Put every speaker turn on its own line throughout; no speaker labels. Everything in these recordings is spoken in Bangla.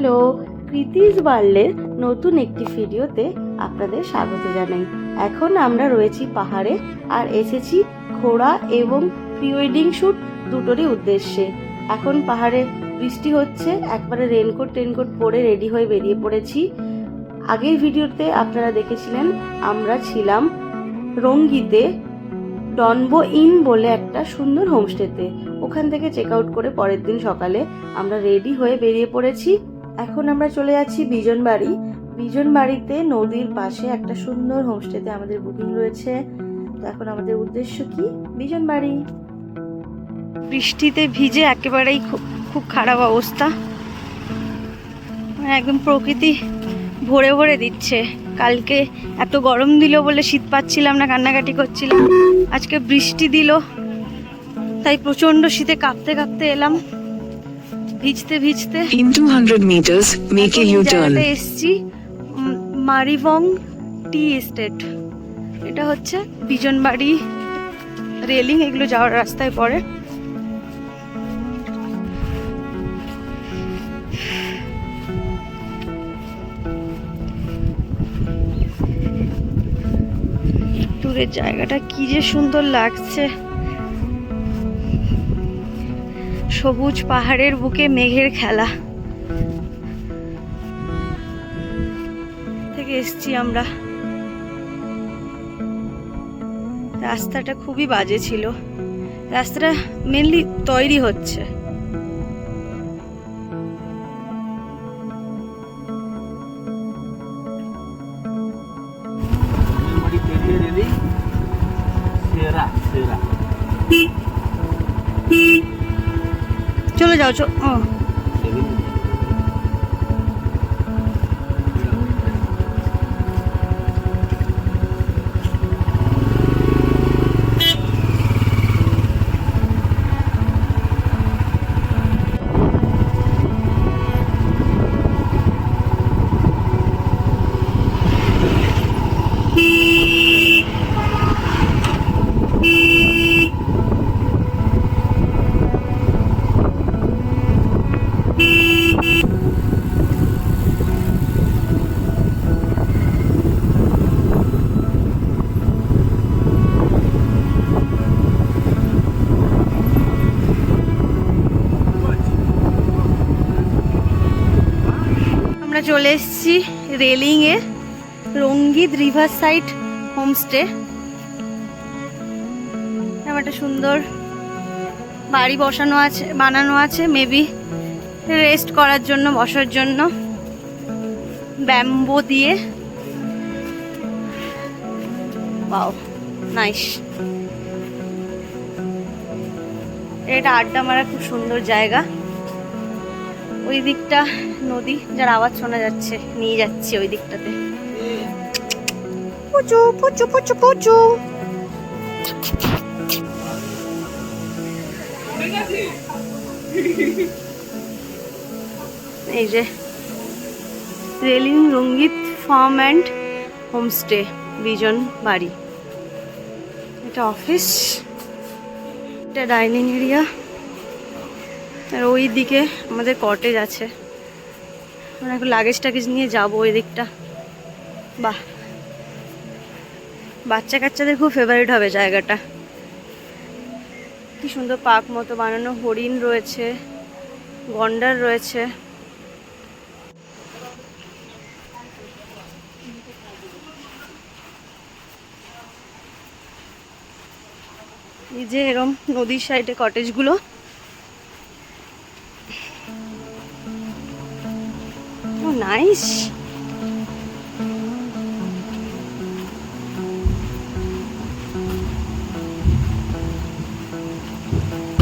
হ্যালো, কৃতিস ওয়ার্ল্ডের নতুন একটি ভিডিওতে আপনাদের স্বাগত জানাই। এখন আমরা রয়েছি পাহাড়ে আর এসেছি ঘোরা এবং প্রি ওয়েডিং শ্যুট দুটোরই উদ্দেশ্যে। এখন পাহাড়ে বৃষ্টি হচ্ছে, একবারে রেনকোট পরে রেডি হয়ে বেরিয়ে পড়েছি। আগের ভিডিওতে আপনারা দেখেছিলেন আমরা ছিলাম রঙ্গিতে ডনবো ইন বলে একটা সুন্দর হোমস্টেতে। ওখান থেকে চেক আউট করে পরের দিন সকালে আমরা রেডি হয়ে বেরিয়ে পড়েছি। এখন আমরা চলে যাচ্ছি বিজনবাড়ি। বিজনবাড়িতে নদীর পাশে একটা সুন্দর হোমস্টেতে আমাদের বুকিং রয়েছে। তো এখন আমাদের উদ্দেশ্য কি? বিজনবাড়ি। বৃষ্টিতে ভিজে একেবারেই খুব খারাপ অবস্থা, একদম প্রকৃতি ভরে ভরে দিচ্ছে। কালকে এত গরম দিল বলে শীত পাচ্ছিলাম না, কান্নাকাটি করছিলাম। আজকে বৃষ্টি দিল, তাই প্রচন্ড শীতে কাঁপতে কাঁপতে এলাম, ভিজতে ভিজতে।
In 200 meters, make a U-turn.
এসছি মারিবং টি এস্টেট। এটা হচ্ছে বিজনবাড়ি রেলিং, এগুলো যাওয়ার রাস্তায় পড়ে। দূরের জায়গাটা কি যে সুন্দর লাগছে, সবুজ পাহাড়ের বুকে মেঘের খেলা। থেকে এসছি আমরা। রাস্তাটা খুবই বাজে ছিল, রাস্তাটা মেনলি তৈরি হচ্ছে। চলে যাও ও চলে এসেছি রেলিং এ, রঙ্গিত রিভার সাইড হোমস্টে। একটা সুন্দর বাড়ি বানানো আছে, মেবি রেস্ট করার জন্য, বসার জন্য, ব্যাম্বো দিয়ে। Wow, nice. এটা আড্ডা মারা খুব সুন্দর জায়গা। ওই দিকটা নদী, যার আওয়াজ শোনা যাচ্ছে, নিয়ে যাচ্ছে ওই দিকটাতে। পুচু পুচু পুচু পুচু। এই যে Reling Rangit farm and homestay, Bijanbari. এটা অফিস, এটা ডাইনিং এরিয়া, আর ওই দিকে আমাদের কটেজ আছে। আমরা এখন লাগেজ টাগেজ নিয়ে যাবো ওই দিকটা। বাহ, বাচ্চা কাচ্চাদের খুব ফেভারিট হবে জায়গাটা। কি সুন্দর পার্ক মতো বানানো, হরিণ রয়েছে, গন্ডার রয়েছে। এই যে এরম নদীর সাইডে কটেজগুলো, নাইস।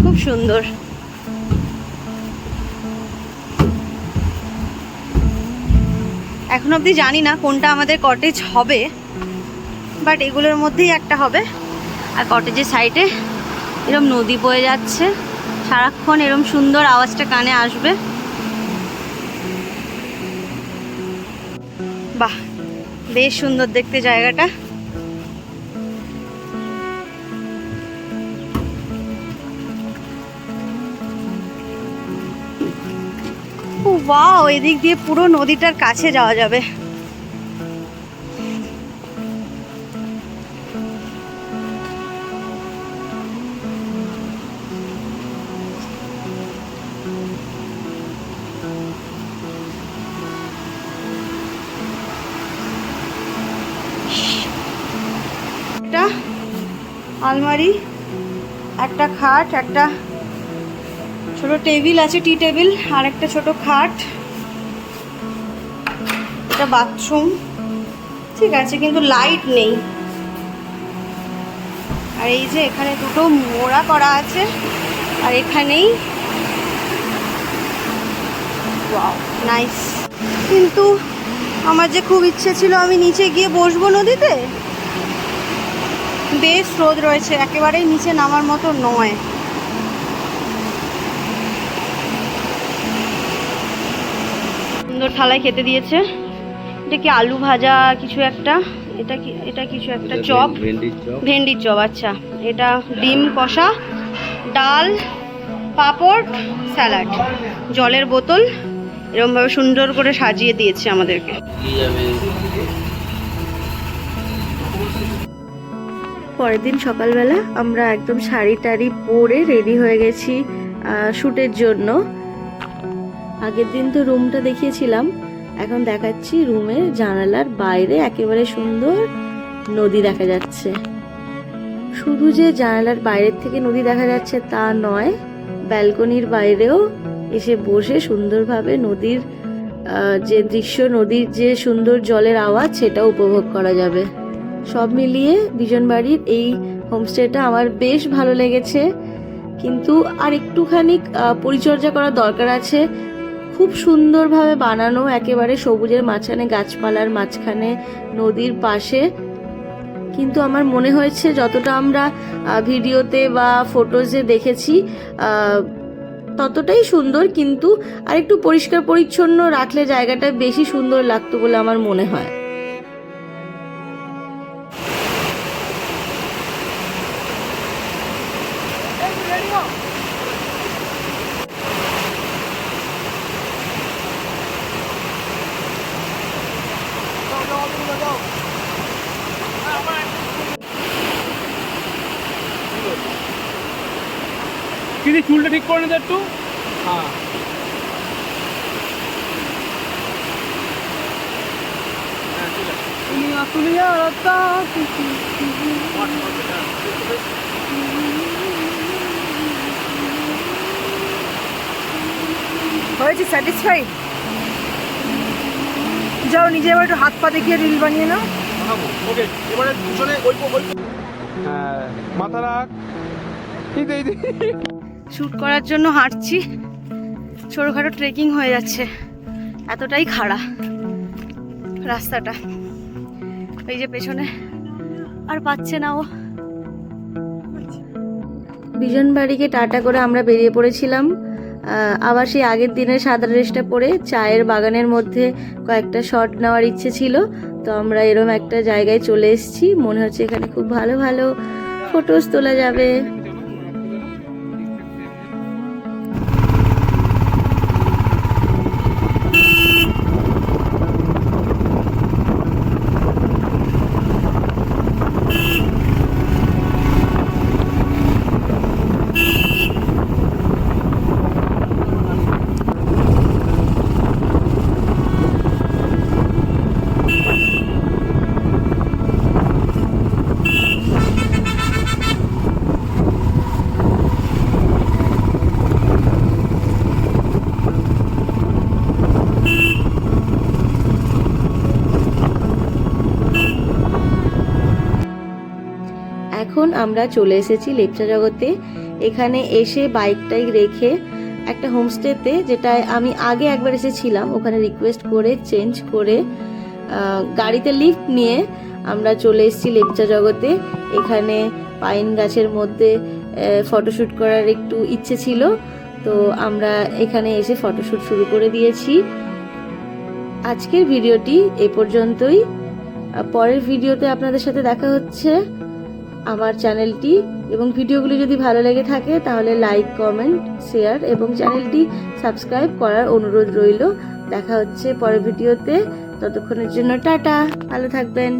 খুব সুন্দর। এখন অবধি জানি না কোনটা আমাদের কটেজ হবে, বাট এগুলোর মধ্যেই একটা হবে। আর কটেজের সাইডে এরম নদী বয়ে যাচ্ছে, সারাক্ষণ এরম সুন্দর আওয়াজটা কানে আসবে। বাহ, বেশ সুন্দর দেখতে জায়গাটা। ওয়াও, এদিক দিয়ে পুরো নদীটার কাছে যাওয়া যাবে। একটা আলমারি, একটা খাট, একটা ছোট টেবিল আছে, টি টেবিল, আর একটা ছোট খাট, একটা বাথরুম, ঠিক আছে, কিন্তু লাইট নেই। আর এই যে এখানে দুটো মোড়া করা আছে, আর এখানেই ওয়াও নাইস। কিন্তু আমার যে খুব ইচ্ছে ছিল আমি নিচে গিয়ে বসবো নদীতে, বেশ স্রোত রয়েছে, একেবারেই নিচে নামার মতো নয়। সুন্দর থালায় খেতে দিয়েছে। এটা কি আলু ভাজা কিছু একটা, এটা কিছু একটা চপ, ভেন্ডির চপ, আচ্ছা। এটা ডিম কষা, ডাল, পাঁপড়, স্যালাড, জলের বোতল, এরকমভাবে সুন্দর করে সাজিয়ে দিয়েছে আমাদেরকে। পরের দিন সকালবেলা আমরা একদম শাড়ি টাড়ি পরে রেডি হয়ে গেছি শ্যুটের জন্য। আগের দিন তো রুমটা দেখিয়েছিলাম, এখন দেখাচ্ছি রুমের জানালার বাইরে একেবারে সুন্দর নদী দেখা যাচ্ছে। শুধু যে জানালার বাইরের থেকে নদী দেখা যাচ্ছে তা নয়, ব্যালকনির বাইরেও এসে বসে সুন্দরভাবে নদীর যে দৃশ্য, নদীর যে সুন্দর জলের আওয়াজ, সেটা উপভোগ করা যাবে। সব মিলিয়ে বিজনবাড়ির এই হোমস্টেটা আমার বেশ ভালো লেগেছে, কিন্তু আর একটুখানি পরিচর্যা করার দরকার আছে। খুব সুন্দরভাবে বানানো, একেবারে সবুজের মাঝখানে, গাছপালার মাঝখানে, নদীর পাশে। কিন্তু আমার মনে হয়েছে যতটা আমরা ভিডিওতে বা ফটোজে দেখেছি ততটাই সুন্দর, কিন্তু আরেকটু পরিষ্কার পরিচ্ছন্ন রাখলে জায়গাটা বেশি সুন্দর লাগতো বলে আমার মনে হয়।
কিনে চুলটা ঠিক করে নিতে একটু। হ্যাঁ
হয়েছে, স্যাটিসফাইড? যাও নিজে এবার একটু হাত পা দেখিয়ে রিল বানিয়ে নাও।
ওকে, এবারে দুজনে হ্যাঁ মাথা রাখ।
শ্যুট করার জন্য হাঁটছি, ছোটোখাটো ট্রেকিং হয়ে যাচ্ছে, এতটাই খাড়া রাস্তাটা। এই যে পেছনে আর পাচ্ছে না ও। বিজনবাড়িকে টাটা করে আমরা বেরিয়ে পড়েছিলাম। আবার সেই আগের দিনের সাদা ড্রেসটা পরে চায়ের বাগানের মধ্যে কয়েকটা শট নেওয়ার ইচ্ছে ছিল, তো আমরা এরম একটা জায়গায় চলে এসেছি। মনে হচ্ছে এখানে খুব ভালো ভালো ফটোস তোলা যাবে। এখন আমরা চলে এসেছি লেপচা জগতে। এখানে এসে বাইকটাই রেখে একটা হোমস্টেতে, যেটা আমি আগে একবার এসেছিলাম, ওখানে রিকোয়েস্ট করে চেঞ্জ করে গাড়িতে লিফট নিয়ে আমরা চলে এসেছি লেপচা জগতে। এখানে পাইন গাছের মধ্যে ফটোশ্যুট করার একটু ইচ্ছে ছিল, তো আমরা এখানে এসে ফটোশ্যুট শুরু করে দিয়েছি। আজকের ভিডিওটি এ পর্যন্তই। পরের ভিডিওতে আপনাদের সাথে দেখা হচ্ছে। আমার চ্যানেলটি এবং ভিডিওগুলি যদি ভালো লেগে থাকে তাহলে লাইক, কমেন্ট, শেয়ার এবং চ্যানেলটি সাবস্ক্রাইব করার অনুরোধ রইল। দেখা হচ্ছে পরের ভিডিওতে, ততক্ষণের জন্য টাটা, ভালো থাকবেন।